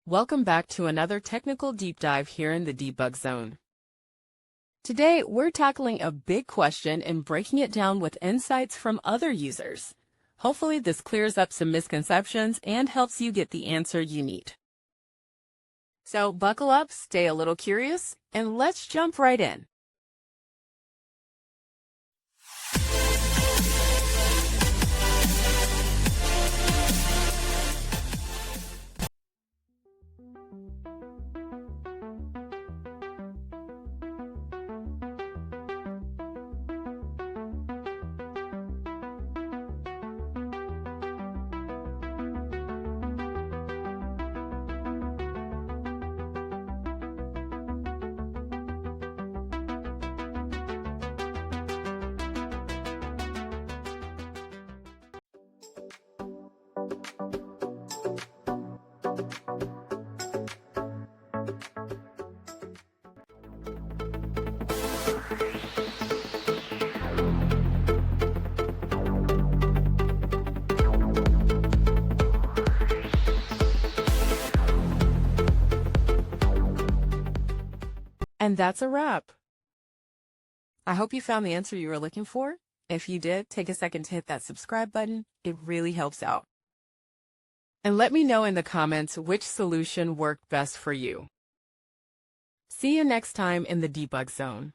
Welcome back to another technical deep dive here in the debug zone. Today, we're tackling a big question and breaking it down with insights from other users. Hopefully, this clears up some misconceptions and helps you get the answer you need. So buckle up, stay a little curious, and let's jump right in. And that's a wrap. I hope you found the answer you were looking for. If you did, take a second to hit that subscribe button. It really helps out. And let me know in the comments which solution worked best for you. See you next time in the debug zone.